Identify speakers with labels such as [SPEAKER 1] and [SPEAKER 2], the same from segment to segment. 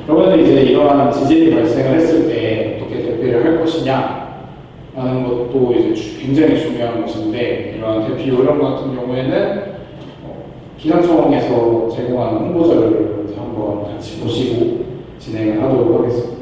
[SPEAKER 1] 그러면 이제 이러한 지진이 발생을 했을 때 어떻게 대피를 할 것이냐라는 것도 이제 굉장히 중요한 것인데, 이러한 대피 요령 같은 경우에는 기상청에서 제공하는 홍보 자료를 한번 같이 보시고 진행을 하도록 하겠습니다.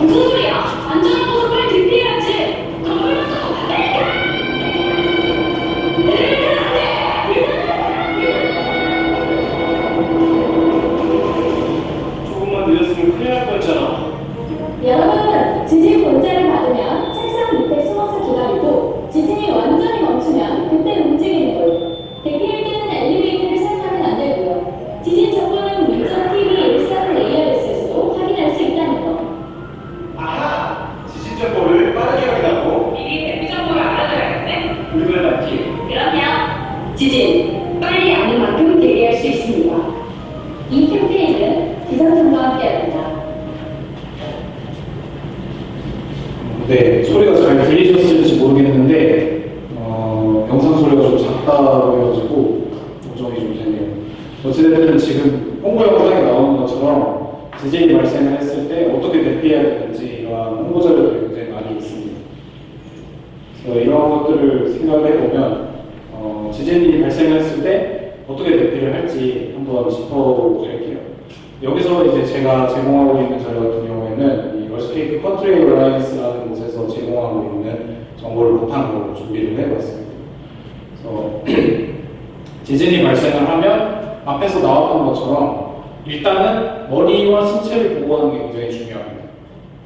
[SPEAKER 2] 무슨 소리야? 안전한 곳으로 빨리 대피해야지.
[SPEAKER 3] 조금만 늦었으면 큰일 날 뻔했잖아.
[SPEAKER 4] 여러분, 지진 문자를 받으면 책상 밑에 숨어서 기다리고 지진이 완전히 멈추면 그때 움직이는 거예요. 대피할 때는 엘리베이터를 사용하면 안 되고요. 지진 정보는 문자, TV, 일상 ARS에서도 확인할 수 있다는 거.
[SPEAKER 3] 아하! 지진 정보를 빠르게 확인하고
[SPEAKER 2] 미리 대피 정보를 알아둬야겠네.
[SPEAKER 3] 우리를 낳기.
[SPEAKER 2] 그럼요. 지진 빨리 아는 만큼 대비할 수 있습니다.
[SPEAKER 4] 이 캠페인은 기상청과 함께합니다.
[SPEAKER 1] 네, 소리가 잘 들리셨을지 모르겠는데 영상 소리가 좀 작다고 해가지고 걱정이 좀 되네요. 어찌됐든 지금 홍보 영상에 나오는 것처럼 지진이 발생을 했을 때 어떻게 대피해야 되는지 이러한 홍보 자료들이 굉장히 많이 있습니다. 그래서 이런 것들을 생각을 해보면 지진이 발생했을 때 어떻게 대피를 할지 한번 짚어드릴게요. 여기서 이제 제가 제공하고 있는 자료 같은 경우에는 이 얼스케이크 컨트리 얼라이언스라는 곳에서 제공하고 있는 정보를 바탕으로 준비를 해봤습니다. 그래서 지진이 발생을 하면 앞에서 나왔던 것처럼 일단은 머리와 신체를 보호하는 게 굉장히 중요합니다.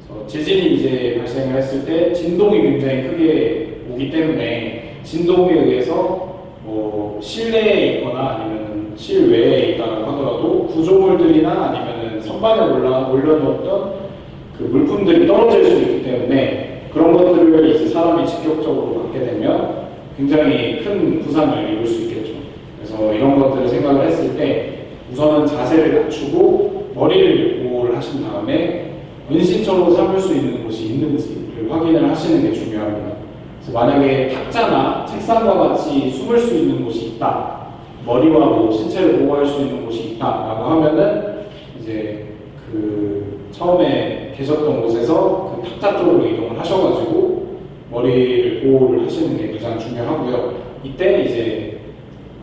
[SPEAKER 1] 그래서 지진이 이제 발생을 했을 때 진동이 굉장히 크게 오기 때문에 진동에 의해서 실내에 있거나 아니면 실외에 있다고 하더라도 구조물들이나 아니면 선반에 올려놓았던 그 물품들이 떨어질 수 있기 때문에 그런 것들을 이제 사람이 직접적으로 받게 되면 굉장히 큰 부상을 입을 수 있겠죠. 그래서 이런 것들을 생각을 했을 때 우선은 자세를 낮추고 머리를 보호를 하신 다음에 은신처로 삼을 수 있는 곳이 있는지를 확인을 하시는 게 중요합니다. 그래서 만약에 탁자나 책상과 같이 숨을 수 있는 곳이 있다, 머리와 뭐 신체를 보호할 수 있는 곳이 있다라고 하면은 이제 그 처음에 계셨던 곳에서 그 탁자 쪽으로 이동을 하셔가지고 머리를 보호를 하시는 게 가장 중요하고요. 이때 이제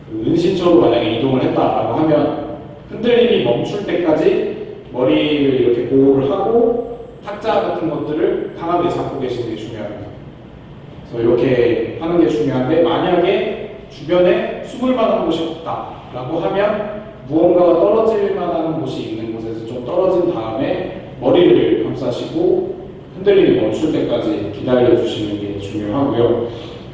[SPEAKER 1] 그 은신처로 만약에 이동을 했다라고 하면 흔들림이 멈출 때까지 머리를 이렇게 보호를 하고 탁자 같은 것들을 강하게 잡고 계시는 게 중요합니다. 그래서 이렇게 하는 게 중요한데, 만약에 주변에 숨을 만한 곳이 없다라고 하면 무언가가 떨어질 만한 곳이 있는 곳에서 좀 떨어진 다음에 머리를 감싸시고 흔들림이 멈출 때까지 기다려 주시는 게 중요하고요.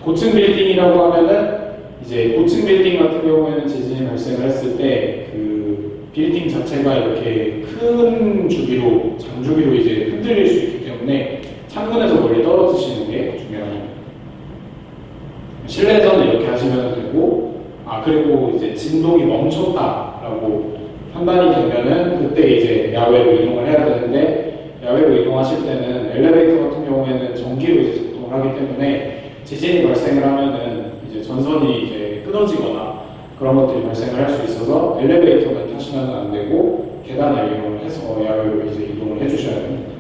[SPEAKER 1] 고층 빌딩이라고 하면은 이제 고층 빌딩 같은 경우에는 지진이 발생을 했을 때 그 빌딩 자체가 이렇게 큰 주기로 장주기로 이제 흔들릴 수 있기 때문에 창문에서 멀리 떨어지시는 게 중요합니다. 실내에서는 이렇게 하시면 되고, 그리고 이제 진동이 멈췄다라고 판단이 되면은 그때 이제 야외로 이동을 해야 되는데, 야외로 이동하실 때는 엘리베이터 같은 경우에는 전기로 이제 작동을 하기 때문에 지진이 발생을 하면은 이제 전선이 이제 끊어지거나 그런 것들이 발생을 할 수 있어서 엘리베이터만 타시면 안 되고 계단을 이용을 해서 야외로 이제 이동을 해주셔야 됩니다.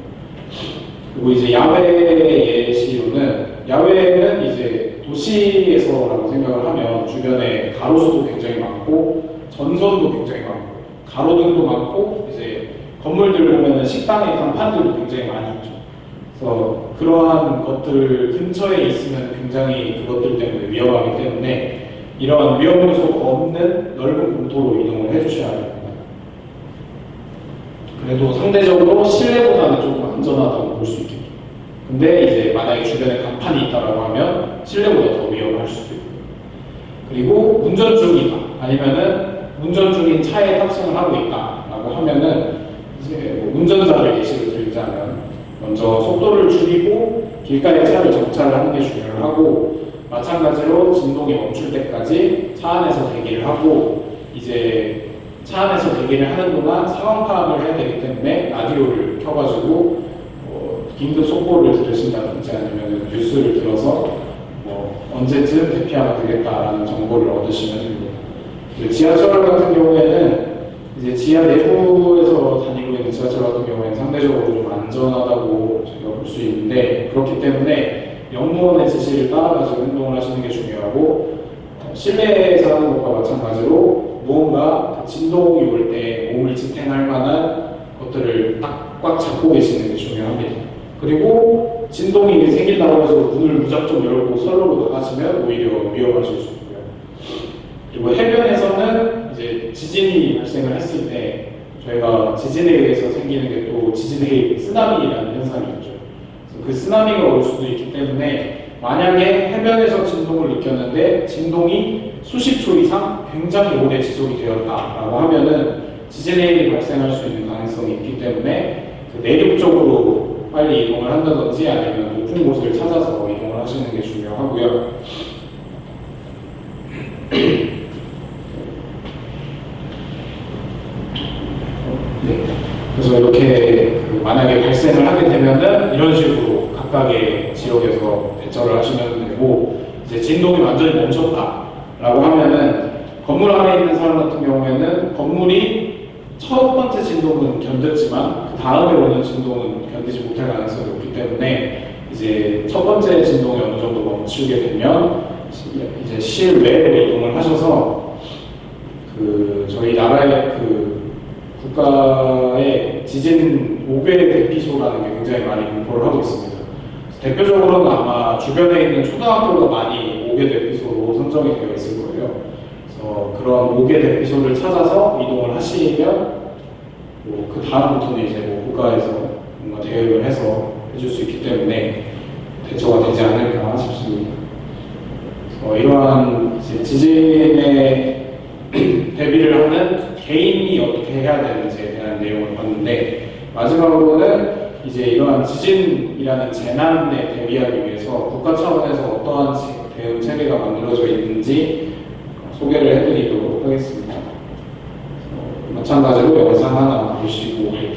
[SPEAKER 1] 그리고 이제 야외 예시로는, 야외는 이제 도시에서라고 생각을 하면 주변에 가로수도 굉장히 많고 전선도 굉장히 많고 가로등도 많고 이제 건물들 보면은 식당의 간판들도 굉장히 많이 있죠. 그래서 그러한 것들 근처에 있으면 굉장히 그것들 때문에 위험하기 때문에 이러한 위험 요소가 없는 넓은 공도로 이동을 해주셔야 됩니다. 그래도 상대적으로 실내보다는 조금 안전하다고 볼 수 있겠죠. 근데 이제 만약에 주변에 간판이 있다라고 하면 실내보다 더 위험할 수도 있고, 그리고 운전 중이다 아니면은 운전 중인 차에 탑승을 하고 있다라고 하면은 이제 뭐 운전자를 예시로 들자면 먼저 속도를 줄이고 길가에 차를 정차를 하는 게 중요하고, 마찬가지로 진동이 멈출 때까지 차 안에서 대기를 하고 이제 차 안에서 대기를 하는 동안 상황 파악을 해야 되기 때문에 라디오를 켜가지고 긴급 속보를 들으신다든지 아니면 뉴스를 들어서 언제쯤 대피하면 되겠다라는 정보를 얻으시면 됩니다. 지하철 같은 경우에는 이제 지하 내부에서 다니고 있는 지하철 같은 경우에는 상대적으로 좀 안전하다고 저희가 볼 수 있는데 그렇기 때문에 역무원의 지시를 따라가지고 행동을 하시는 게 중요하고 실내에서 하는 것과 마찬가지로 무언가 진동이 올 때 몸을 지탱할 만한 것들을 꽉 잡고 계시는 게 중요합니다. 그리고 진동이 생긴다고 해서 문을 무작정 열고 선로로 나가시면 오히려 위험하실 수 있고요. 그리고 해변에서는 이제 지진이 발생을 했을 때 저희가 지진에 의해서 생기는 게 또 지진의 쓰나미라는 현상이 있죠. 그 쓰나미가 올 수도 있기 때문에 만약에 해변에서 진동을 느꼈는데 진동이 수십 초 이상 굉장히 오래 지속이 되었다라고 하면은 지진의 발생할 수 있는 가능성이 있기 때문에 그 내륙 쪽으로 빨리 이동을 한다든지 아니면 높은 곳을 찾아서 이동을 하시는 게 중요하고요. 네. 그래서 이렇게 만약에 발생을 하게 되면은 이런 식으로 각각의 지역에서 대처를 하시면 되고 이제 진동이 완전히 멈췄다라고 하면은 건물 안에 있는 사람 같은 경우에는 건물이 첫 번째 진동은 견뎠지만 그 다음에 오는 진동은 견디지 못할 가능성이 높기 때문에 이제 첫 번째 진동이 어느 정도 멈추게 되면 이제 실외로 이동을 하셔서 그 저희 나라의 그 국가의 지진 5배 대피소라는 게 굉장히 많이 공포를 하고 있습니다. 대표적으로는 아마 주변에 있는 초등학교가 많이 5개 대피소로 선정이 되어 있을 거예요. 그래서 그런 5개 대피소를 찾아서 이동을 하시면 그 다음부터는 이제 국가에서 뭔가 대응을 해서 해줄 수 있기 때문에 대처가 되지 않을까 싶습니다. 그래서 이러한 이제 지진에 대비를 하는 개인이 어떻게 해야 되는지에 대한 내용을 봤는데 마지막으로는 이제 이러한 지진이라는 재난에 대비하기 위해서 국가 차원에서 어떠한 대응 체계가 만들어져 있는지 소개를 해드리도록 하겠습니다. 마찬가지로 영상 하나 보시고 할게요.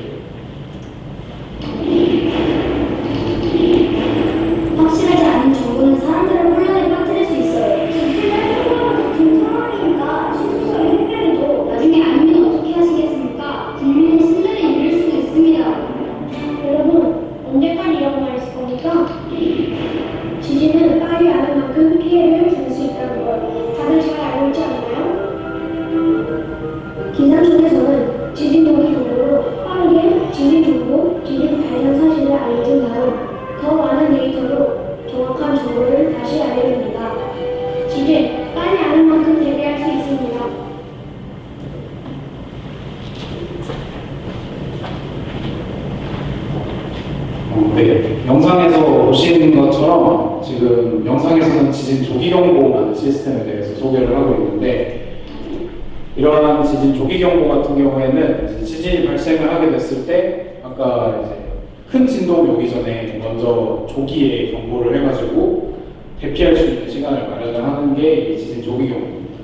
[SPEAKER 5] 확실하지 않은 정보는 사람들을 혼란에 빠뜨릴 수 있어요. 같은 상황이니까 신속하게 해결해도 나중에 아니면 어떻게 하시겠습니까? 국민의 신뢰를 잃을 수도 있습니다. 여러분, 언제까지 이런 말 있을 겁니까? 지진은 빨리 아는 만큼 피해를 줄 수 있다는 걸 다들 잘 알고 있지 않나요? 기상청에서는 지진 동기 정보로 빠르게 지진 정보, 지진 발생 사실을 알려준 다음 더 많은 데이터로 정확한 정보를 다시 알려줍니다. 지진, 빨리 아는 만큼 대비할 수 있습니다.
[SPEAKER 1] 네, 영상에서 보시는 것처럼 지금 영상에서는 지진 조기경보라는 시스템에 대해서 소개를 하고 있는데 이러한 지진 조기경보 같은 경우에는 이제 지진이 발생을 하게 됐을 때 아까 이제 큰 진동이 오기 전에 먼저 조기에 경보를 해가지고 대피할 수 있는 시간을 마련을 하는 게 이 지진 조기경보입니다.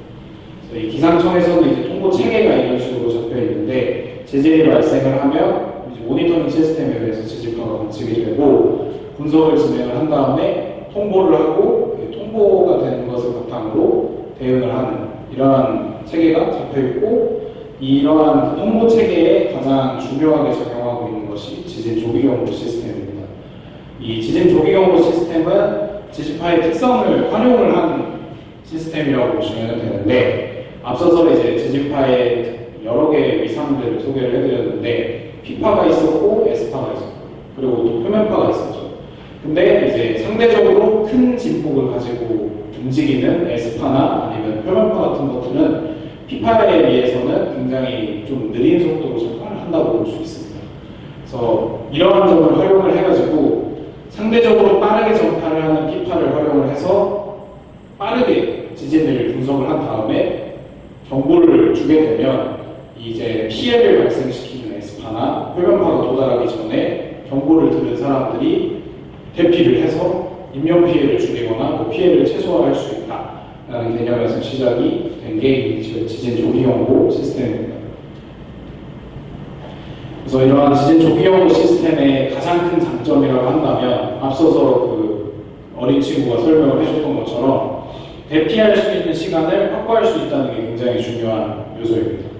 [SPEAKER 1] 그래서 이 기상청에서는 이제 통보 체계가 이런 식으로 잡혀 있는데 지진이 발생을 하면 모니터링 시스템에 의해서 지진파가 관측이 되고 분석을 진행을 한 다음에 통보를 하고 그 통보가 되는 것을 바탕으로 대응을 하는 이러한 체계가 잡혀 있고 이러한 그 통보 체계에 가장 중요하게 적용하고 있는 것이 지진 조기경보 시스템입니다. 이 지진 조기경보 시스템은 지진파의 특성을 활용을 한 시스템이라고 보시면 되는데 앞서서 이제 지진파의 여러 개의 위상들을 소개를 해드렸는데 P파가 있었고 S파가 있었고 그리고 또 표면파가 있었죠. 근데 이제 상대적으로 큰 진폭을 가지고 움직이는 S파나 아니면 표면파 같은 것들은 P파에 비해서는 굉장히 좀 느린 속도로 전파를 한다고 볼 수 있습니다. 그래서 이러한 점을 활용을 해가지고 상대적으로 빠르게 전파를 하는 P파를 활용을 해서 빠르게 지진을 분석을 한 다음에 정보를 주게 되면 이제 피해를 발생시키는 S파나 표면파가 도달하기 전에 정보를 들은 사람들이 대피를 해서 인명피해를 줄이거나 뭐 피해를 최소화할 수 있다라는 개념에서 시작이 된 게 지진 조기경보 시스템입니다. 그래서 이러한 지진 조기경보 시스템의 가장 큰 장점이라고 한다면 앞서서 그 어린 친구가 설명을 해줬던 것처럼 대피할 수 있는 시간을 확보할 수 있다는 게 굉장히 중요한 요소입니다.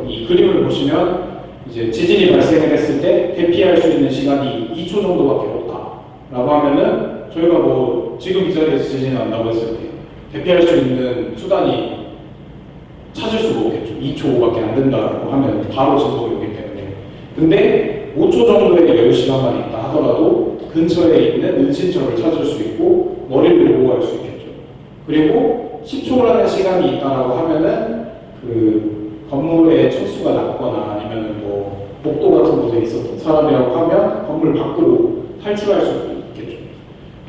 [SPEAKER 1] 이 그림을 보시면 이제 지진이 발생을 했을 때 대피할 수 있는 시간이 2초 정도밖에 없다라고 하면은 저희가 뭐 지금 이 자리에서 지진이 난다고 했을 때 대피할 수 있는 수단이 찾을 수가 없겠죠. 2초밖에 안 된다고 하면 바로 진동이 오기 때문에. 근데 5초 정도의 여유 시간만 있다 하더라도 근처에 있는 은신처를 찾을 수 있고 머리를 보호할 수 있겠죠. 그리고 10초라는 시간이 있다라고 하면은 그 건물의 층수가 낮거나 아니면은 뭐 복도 같은 곳에 있었던 사람이라고 하면 건물 밖으로 탈출할 수 있겠죠.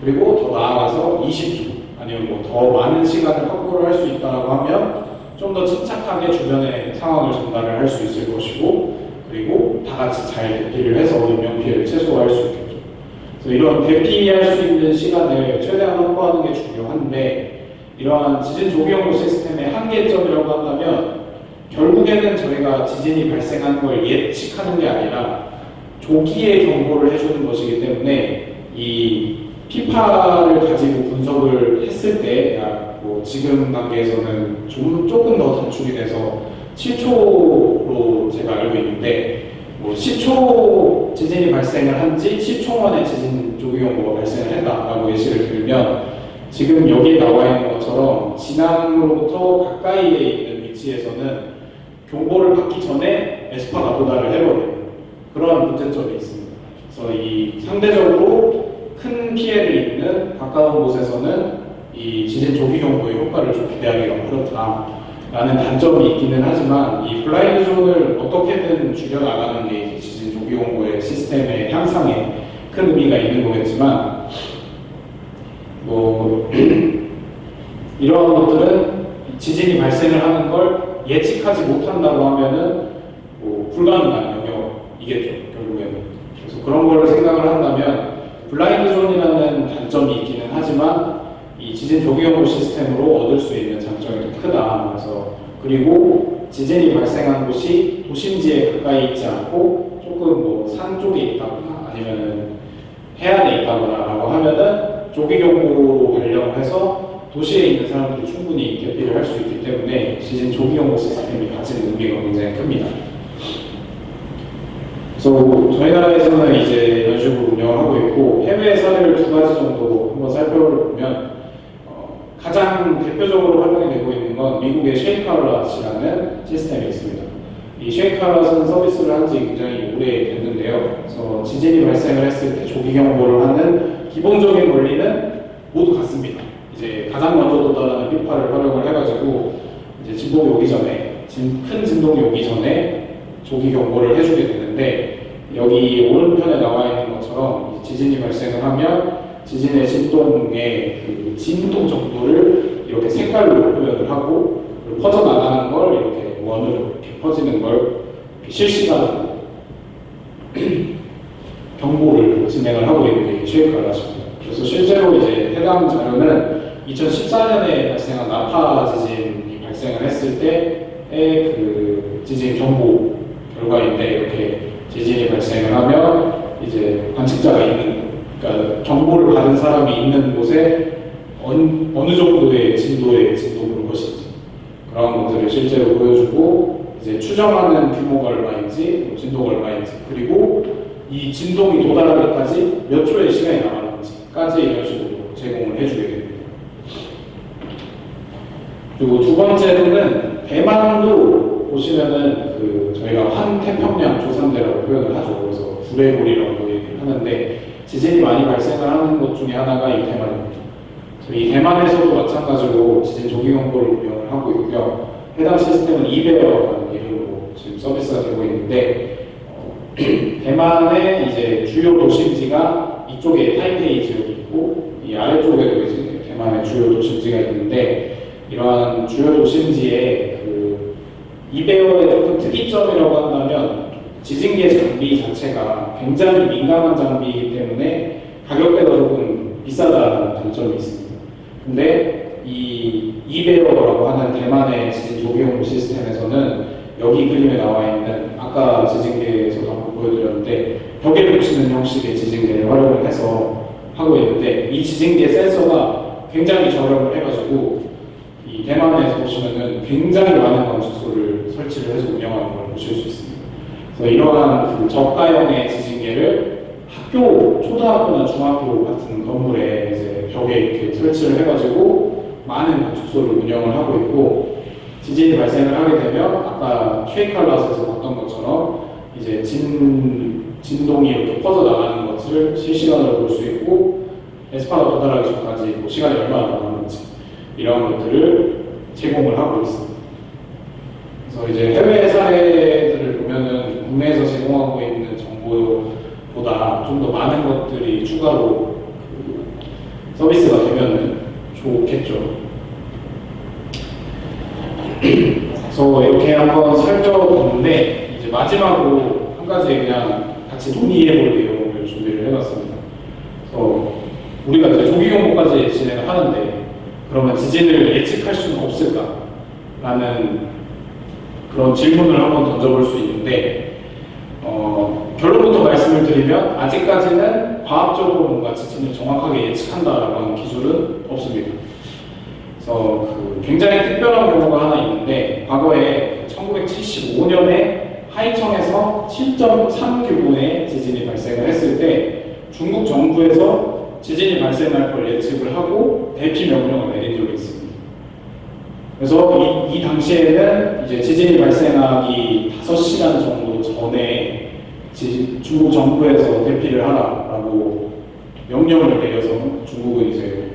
[SPEAKER 1] 그리고 더 나아가서 20초 아니면 뭐 더 많은 시간을 확보를 할 수 있다라고 하면 좀 더 침착하게 주변의 상황을 전달을 할 수 있을 것이고, 그리고 다 같이 잘 대피를 해서 인명피해를 최소화할 수 있겠죠. 그래서 이런 대피할 수 있는 시간을 최대한 확보하는 게 중요한데, 이러한 지진 조기경보 시스템의 한계점이라고 한다면 결국에는 저희가 지진이 발생한 걸 예측하는 게 아니라 조기에 경보를 해주는 것이기 때문에 이 피파를 가지고 분석을 했을 때 뭐 지금 단계에서는 조금 더 단축이 돼서 7초로 제가 알고 있는데, 뭐 10초 지진이 발생을 한지 10초 만에 지진 조기경보가 발생을 했다라고 예시를 들면, 지금 여기에 나와 있는 것처럼 진앙으로부터 가까이에 있는 위치에서는 경보를 받기 전에 에스파가 도달을 해버려요. 그런 문제점이 있습니다. 그래서 이 상대적으로 큰 피해를 입는 가까운 곳에서는 이 지진 조기 경보의 효과를 좀 기대하기가 어렵다라는 단점이 있기는 하지만, 이 블라인드 존을 어떻게든 줄여나가는 게 이제 지진 조기 경보의 시스템의 향상에 큰 의미가 있는 거겠지만, 뭐 이러한 것들은 지진이 발생을 하는 걸 예측하지 못한다고 하면은 뭐 불가능한 영역이겠죠, 결국에는. 그래서 그런 걸 생각을 한다면 블라인드 존이라는 단점이 있기는 하지만 이 지진 조기경보 시스템으로 얻을 수 있는 장점이 더 크다. 그리고 지진이 발생한 곳이 도심지에 가까이 있지 않고 조금 뭐 산 쪽에 있다거나 아니면은 해안에 있다거나라고 하면은 조기경보로 발령을 해서 도시에 있는 사람들이 충분히 대피를 할 수 있기 때문에 지진 조기경보 시스템이 가진 의미가 굉장히 큽니다. 그래서 저희 나라에서는 이제 이런 식으로 운영을 하고 있고, 해외 사례를 2가지 정도 한번 살펴보면 가장 대표적으로 활용이 되고 있는 건 미국의 쉐이크알럿이라는 시스템이 있습니다. 이 쉐이크알럿은 서비스를 한 지 굉장히 오래 됐는데요. 그래서 지진이 발생을 했을 때 조기경보를 하는 기본적인 원리는 모두 같습니다. 이제 가장 먼저 도달하는 피파를 활용을 해가지고 이제 진동이 오기 전에, 큰 진동이 오기 전에 조기 경보를 해주게 되는데, 여기 오른편에 나와 있는 것처럼 지진이 발생을 하면 지진의 진동의 그 진동 정도를 이렇게 색깔로 표현을 하고, 그리고 퍼져나가는 걸 이렇게 원으로 이렇게 퍼지는 걸 실시간으로 경보를 진행을 하고 있는 게 쉐이크알럿입니다. 그래서 실제로 이제 해당 자료는 2014년에 발생한 나파 지진이 발생을 했을 때의 그 지진 경보 결과인데, 이렇게 지진이 발생을 하면 이제 관측자가 있는, 그러니까 경보를 받은 사람이 있는 곳에 어느 정도의 진도의 진동을 것인지 그런 것들을 실제로 보여주고, 이제 추정하는 규모가 얼마인지, 진도가 얼마인지, 그리고 이 진동이 도달하기까지 몇 초의 시간이 남았는지까지 이런 식으로 제공을 해주게 됩니다. 그리고 두 번째로는 대만도 보시면은 그 저희가 환태평양 조산대라고 표현을 하죠. 그래서 구레고리라고 얘기를 하는데, 지진이 많이 발생을 하는 곳 중에 하나가 이 대만입니다. 이 대만에서도 마찬가지로 지진 조기경보를 운영을 하고 있고요. 해당 시스템은 이베어라는 이름으로 지금 서비스가 되고 있는데, 대만의 이제 주요 도심지가 이쪽에 타이페이 지역이 있고, 이 아래쪽에도 이제 대만의 주요 도심지가 있는데, 이러한 주요 도심지에 그 이베어의 조금 특이점이라고 한다면, 지진계 장비 자체가 굉장히 민감한 장비이기 때문에 가격대가 조금 비싸다는 단점이 있습니다. 근데 이 이베어라고 하는 대만의 지진 조기용 시스템에서는 여기 그림에 나와 있는 아까 지진계에서도 한번 보여드렸는데 벽에 붙이는 형식의 지진계를 활용을 해서 하고 있는데 이 지진계 센서가 굉장히 저렴을 해가지고 이 대만에서 보시면은 굉장히 많은 관측소를 설치를 해서 운영하는 걸 보실 수 있습니다. 그래서 이러한 그 저가형의 지진계를 학교, 초등학교나 중학교 같은 건물에 이제 벽에 이렇게 설치를 해가지고 많은 관측소를 운영을 하고 있고 지진이 발생을 하게 되면 아까 쉐이칼라스에서 봤던 것처럼 이제 진동이 이렇게 퍼져 나가는 것을 실시간으로 볼 수 있고 에스파가 도달하기 전까지 뭐 시간이 얼마나 남았는지 이런 것들을 제공을 하고 있습니다. 그래서 이제 해외 사례들을 보면은 국내에서 제공하고 있는 정보보다 좀 더 많은 것들이 추가로 그 서비스가 되면은 좋겠죠. 그래서 이렇게 한번 살펴봤는데 이제 마지막으로 한 가지 그냥 같이 논의해볼 내용을 준비를 해봤습니다. 그래서 우리가 이제 조기 경보까지 진행을 하는데 그러면 지진을 예측할 수는 없을까라는 그런 질문을 한번 던져볼 수 있는데 결론부터 말씀을 드리면 아직까지는 과학적으로 뭔가 지진을 정확하게 예측한다라고 하는 기술은 없습니다. 그래서 그 굉장히 특별한 경우가 하나 있는데 과거에 1975년에 하이청에서 7.3 규모의 지진이 발생을 했을 때 중국 정부에서 지진이 발생할 걸 예측을 하고 대피 명령을 내린 적이 있습니다. 그래서 이 당시에는 이제 지진이 발생하기 5시간 정도 전에 중국 정부에서 대피를 하라라고 명령을 내려서 중국은 이제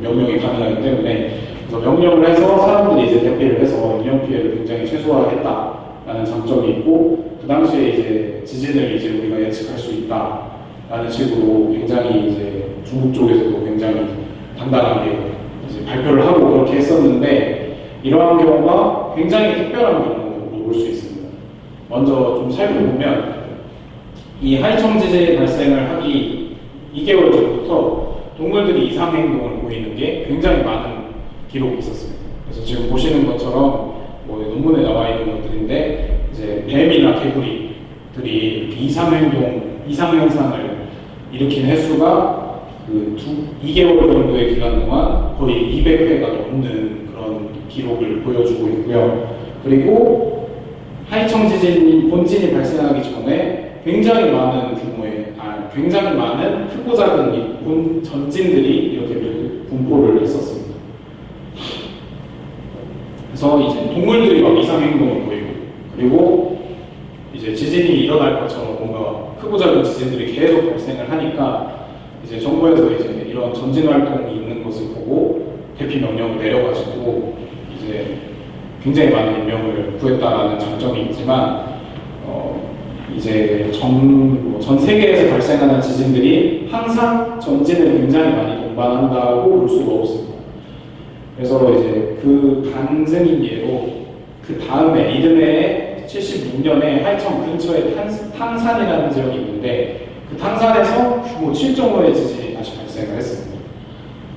[SPEAKER 1] 명령이 가능하기 때문에 그래서 명령을 해서 사람들이 이제 대피를 해서 인명 피해를 굉장히 최소화했다라는 장점이 있고 그 당시에 이제 지진을 이제 우리가 예측할 수 있다라는 식으로 굉장히 이제 중국 쪽에서도 굉장히 당당하게 이제 발표를 하고 그렇게 했었는데 이러한 경우가 굉장히 특별한 경우로 볼 수 있습니다. 먼저 좀 살펴보면 이 하이청 지진이 발생을 하기 2개월 전부터 동물들이 이상 행동을 보이는 게 굉장히 많은 기록이 있었습니다. 그래서 지금 보시는 것처럼 뭐 논문에 나와 있는 것들인데 이제 뱀이나 개구리들이 이렇게 이상 현상을 일으킨 횟수가 그 2개월 정도의 기간 동안 거의 200회가 넘는 그런 기록을 보여주고 있고요. 그리고 하이청 지진 본진이 발생하기 전에 굉장히 많은 규모의, 굉장히 많은 크고 작은 전진들이 이렇게 분포를 했었습니다. 그래서 이제 동물들이 막 이상 행동을 보이고, 그리고 이제 지진이 일어날 것처럼 뭔가 크고 작은 지진들이 계속 발생을 하니까 이제 정부에서 이제 이런 전진 활동이 있는 것을 보고 대피 명령을 내려가지고 이제 굉장히 많은 인명을 구했다라는 장점이 있지만 이제 전 세계에서 발생하는 지진들이 항상 전진을 굉장히 많이 동반한다고 볼 수가 없습니다. 그래서 이제 그 반증인 예로 그 다음에 이듬해 76년에 하이청 근처에 탕산이라는 지역이 있는데 그 탕산에서 규모 7.5의 지진이 다시 발생을 했습니다.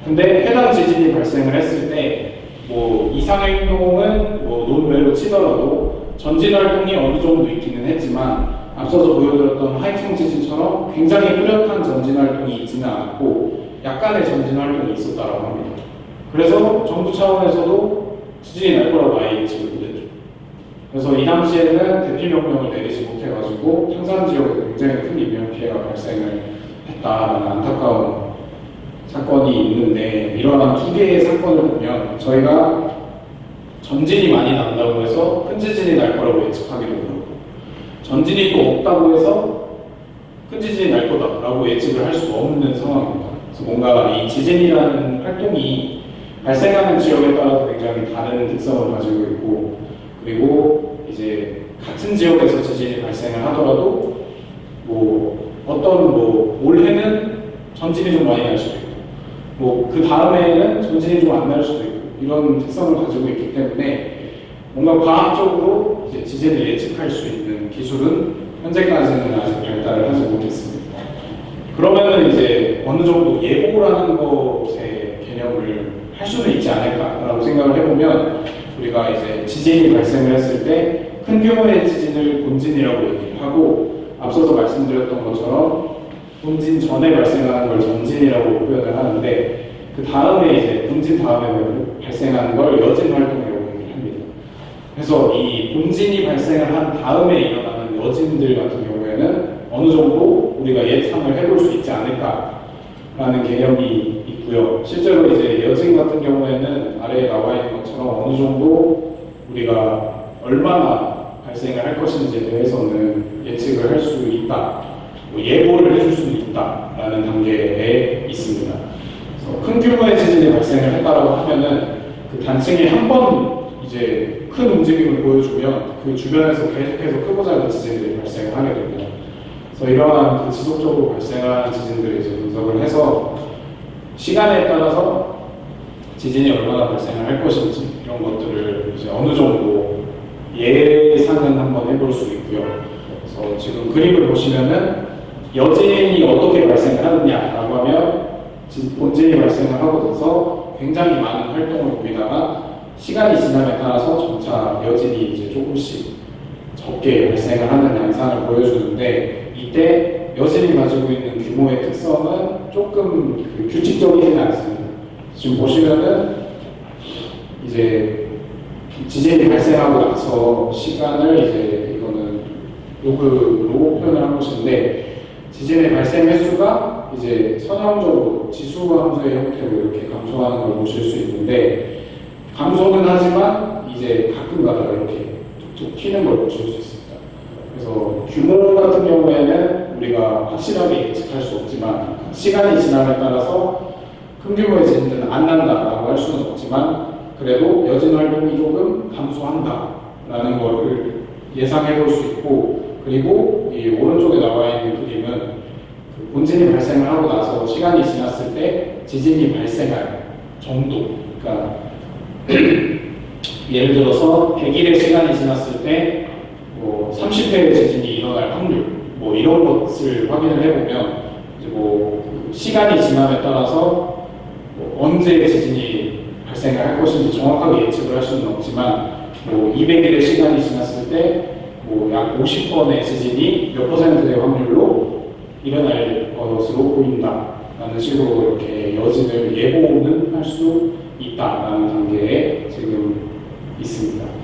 [SPEAKER 1] 근데 해당 지진이 발생을 했을 때 뭐 이상행동은 뭐 논외로 치더라도 전진 활동이 어느 정도 있기는 했지만 앞서서 보여드렸던 하이청 지진처럼 굉장히 뚜렷한 전진 활동이 있지는 않았고 약간의 전진 활동이 있었다고 합니다. 그래서 정부 차원에서도 지진이 날 거라고 아예 예측을 못했죠. 그래서 이 당시에는 대피 명령을 내리지 못해가지고 탕산 지역에 굉장히 큰 인명 피해가 발생을 했다라는 안타까운 사건이 있는데 이러한 두 개의 사건을 보면 저희가 전진이 많이 난다고 해서 큰 지진이 날 거라고 예측하기도 어렵고 전진이 또 없다고 해서 큰 지진이 날 거다라고 예측을 할 수 없는 상황입니다. 그래서 뭔가 이 지진이라는 활동이 발생하는 지역에 따라서 굉장히 다른 특성을 가지고 있고 그리고 이제 같은 지역에서 지진이 발생을 하더라도 뭐 어떤 뭐 올해는 전진이 좀 많이 날 수도 있고 뭐 그 다음에는 전진이 좀 안 날 수도 있고 이런 특성을 가지고 있기 때문에 뭔가 과학적으로 이제 지진을 예측할 수 있는 기술은 현재까지는 아직 발달을 하지 못했습니다. 그러면은 이제 어느 정도 예보라는 것의 개념을 할 수는 있지 않을까라고 생각을 해보면 우리가 이제 지진이 발생을 했을 때 큰 규모의 지진을 본진이라고 얘기를 하고 앞서서 말씀드렸던 것처럼 본진 전에 발생하는 걸 전진이라고 표현을 하는데 그 다음에 이제 본진 다음에 발생하는 걸 여진 활동이라고 얘기를 합니다. 그래서 이 본진이 발생을 한 다음에 일어나는 여진들 같은 경우에는 어느 정도 우리가 예상을 해볼 수 있지 않을까라는 개념이 있고요. 실제로 이제 여진 같은 경우에는 아래에 나와 있는 것처럼 어느 정도 우리가 얼마나 발생을 할 것인지에 대해서는 예측을 할 수 있다, 뭐 예보를 해줄 수는 있다라는 단계에 있습니다. 그래서 큰 규모의 지진이 발생을 했다라고 하면은 그 단층이 한 번 이제 큰 움직임을 보여주면 그 주변에서 계속해서 크고 작은 지진들이 발생을 하게 됩니다. 그래서 이러한 그 지속적으로 발생하는 지진들을 이제 분석을 해서 시간에 따라서 지진이 얼마나 발생을 할 것인지 이런 것들을 이제 어느 정도 예상은 한번 해볼 수 있고요. 그래서 지금 그림을 보시면은 여진이 어떻게 발생을 하느냐라고 하면 본진이 발생을 하고 나서 굉장히 많은 활동을 보이다가 시간이 지남에 따라서 점차 여진이 이제 조금씩 적게 발생을 하는 양상을 보여주는데 이때 여진이 가지고 있는 규모의 특성은 조금 규칙적이지는 않습니다. 지금 보시면은 이제 지진이 발생하고 나서 시간을 이제 이거는 로그로 표현을 한 것인데 지진의 발생 횟수가 이제 선형적으로 지수 함수의 형태로 이렇게 감소하는 걸 보실 수 있는데 감소는 하지만 이제 가끔가다 이렇게 툭툭 튀는 걸 보실 수 있습니다. 그래서 규모 같은 경우에는 우리가 확실하게 예측할 수 없지만 시간이 지남에 따라서 큰 규모의 지진은 안 난다라고 할 수는 없지만 그래도 여진 활동이 조금 감소한다라는 것을 예상해 볼 수 있고 그리고 이 오른쪽에 나와 있는 그림은 그 본진이 발생을 하고 나서 시간이 지났을 때 지진이 발생할 정도 그러니까 예를 들어서 100일의 시간이 지났을 때 뭐 30회의 지진이 일어날 확률 뭐 이런 것을 확인을 해보면 이제 뭐 시간이 지남에 따라서 뭐 언제 지진이 발생을 할 것인지 정확하게 예측을 할 수는 없지만 뭐 200일의 시간이 지났을 때 뭐 약 50번의 지진이 몇 퍼센트의 확률로 일어날 것으로 보인다라는 식으로 이렇게 여진을 예보는 할 수 있다라는 단계에 지금 있습니다.